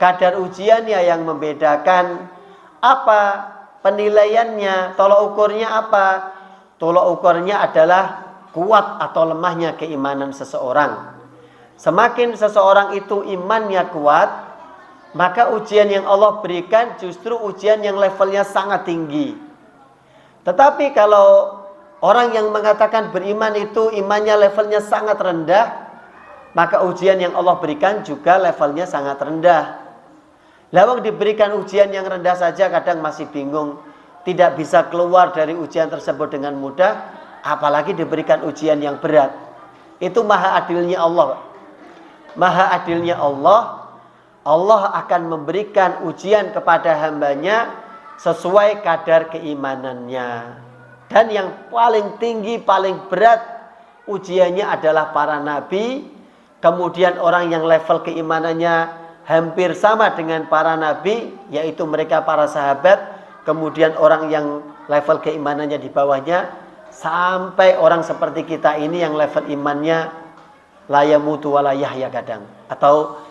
Kadar ujiannya yang membedakan. Apa penilaiannya, tolok ukurnya apa? Tolok ukurnya adalah kuat atau lemahnya keimanan seseorang. Semakin seseorang itu imannya kuat, maka ujian yang Allah berikan justru ujian yang levelnya sangat tinggi. Tetapi kalau orang yang mengatakan beriman itu imannya levelnya sangat rendah, maka ujian yang Allah berikan juga levelnya sangat rendah. Lawang diberikan ujian yang rendah saja kadang masih bingung, tidak bisa keluar dari ujian tersebut dengan mudah, apalagi diberikan ujian yang berat. Itu maha adilnya Allah. Maha adilnya Allah, Allah akan memberikan ujian kepada hambanya sesuai kadar keimanannya. Dan yang paling tinggi, paling berat ujiannya adalah para nabi, kemudian orang yang level keimanannya hampir sama dengan para nabi, yaitu mereka para sahabat, kemudian orang yang level keimanannya di bawahnya, sampai orang seperti kita ini yang level imannya la yamutu wa la yahya kadang, atau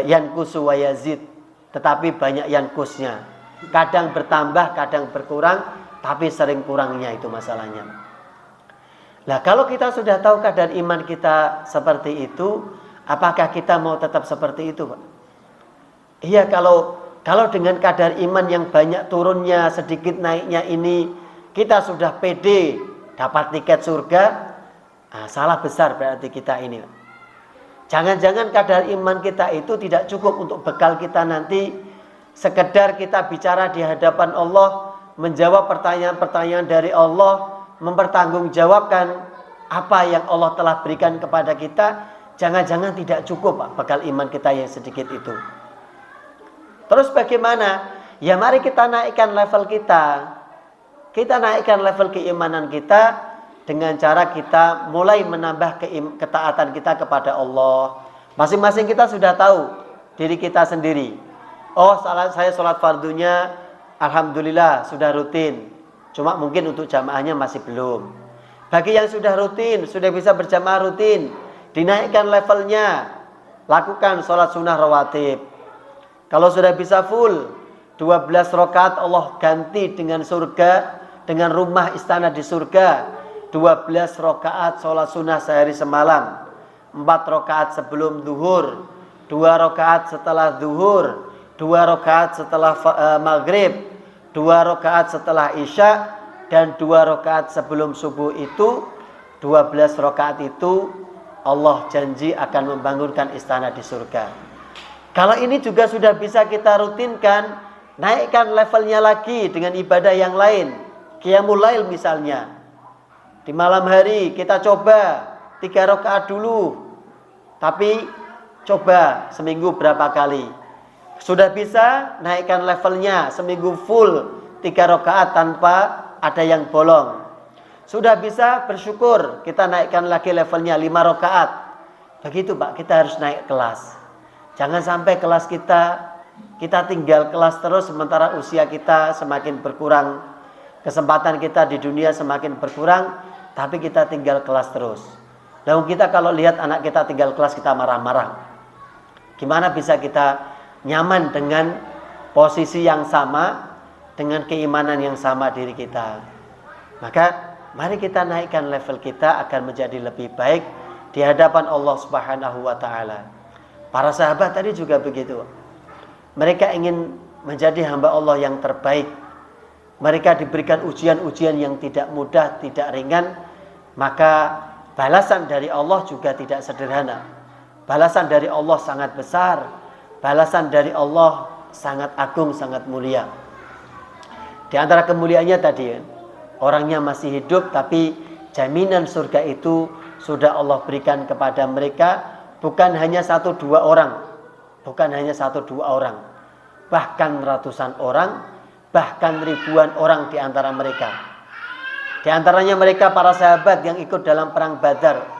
yankusu wa yazid, tetapi banyak yankusnya, kadang bertambah, kadang berkurang, tapi sering kurangnya, itu masalahnya. Nah, kalau kita sudah tahu kadar iman kita seperti itu, apakah kita mau tetap seperti itu, Pak? Iya, kalau dengan kadar iman yang banyak turunnya, sedikit naiknya ini, kita sudah pede dapat tiket surga, salah besar berarti kita ini. Jangan-jangan kadar iman kita itu tidak cukup untuk bekal kita nanti, sekedar kita bicara di hadapan Allah, menjawab pertanyaan-pertanyaan dari Allah, mempertanggungjawabkan apa yang Allah telah berikan kepada kita. Jangan-jangan tidak cukup, Pak, bekal iman kita yang sedikit itu. Terus bagaimana? Ya mari kita naikkan level kita. Kita naikkan level keimanan kita dengan cara kita mulai menambah ketaatan kita kepada Allah. Masing-masing kita sudah tahu diri kita sendiri. Oh, saya sholat fardunya alhamdulillah sudah rutin. Cuma mungkin untuk jamaahnya masih belum. Bagi yang sudah rutin, sudah bisa berjamaah rutin, dinaikkan levelnya. Lakukan sholat sunnah rawatib. Kalau sudah bisa full 12 rakaat, Allah ganti dengan surga, dengan rumah istana di surga. 12 rakaat sholat sunnah sehari semalam, 4 rakaat sebelum zuhur, 2 rakaat setelah zuhur, 2 rakaat setelah maghrib, 2 rakaat setelah isya, dan 2 rakaat sebelum subuh. Itu 12 rakaat itu Allah janji akan membangunkan istana di surga. Kalau ini juga sudah bisa kita rutinkan, naikkan levelnya lagi dengan ibadah yang lain. Qiyamul lail misalnya. Di malam hari kita coba 3 rakaat dulu. Tapi coba seminggu berapa kali. Sudah bisa, naikkan levelnya seminggu full 3 rakaat tanpa ada yang bolong. Sudah bisa, bersyukur, kita naikkan lagi levelnya 5 rakaat. Begitu, Pak, kita harus naik kelas. Jangan sampai kelas kita tinggal kelas terus sementara usia kita semakin berkurang, kesempatan kita di dunia semakin berkurang, tapi kita tinggal kelas terus. Lalu kita kalau lihat anak kita tinggal kelas, kita marah-marah. Gimana bisa kita nyaman dengan posisi yang sama, dengan keimanan yang sama diri kita? Maka mari kita naikkan level kita agar menjadi lebih baik di hadapan Allah Subhanahu wa taala. Para sahabat tadi juga begitu. Mereka ingin menjadi hamba Allah yang terbaik. Mereka diberikan ujian-ujian yang tidak mudah, tidak ringan. Maka balasan dari Allah juga tidak sederhana. Balasan dari Allah sangat besar. Balasan dari Allah sangat agung, sangat mulia. Di antara kemuliaannya tadi, orangnya masih hidup, tapi jaminan surga itu sudah Allah berikan kepada mereka. Bukan hanya 1-2 orang, bukan hanya 1-2 orang, bahkan ratusan orang, bahkan ribuan orang di antara mereka. Di antaranya mereka para sahabat yang ikut dalam perang Badar.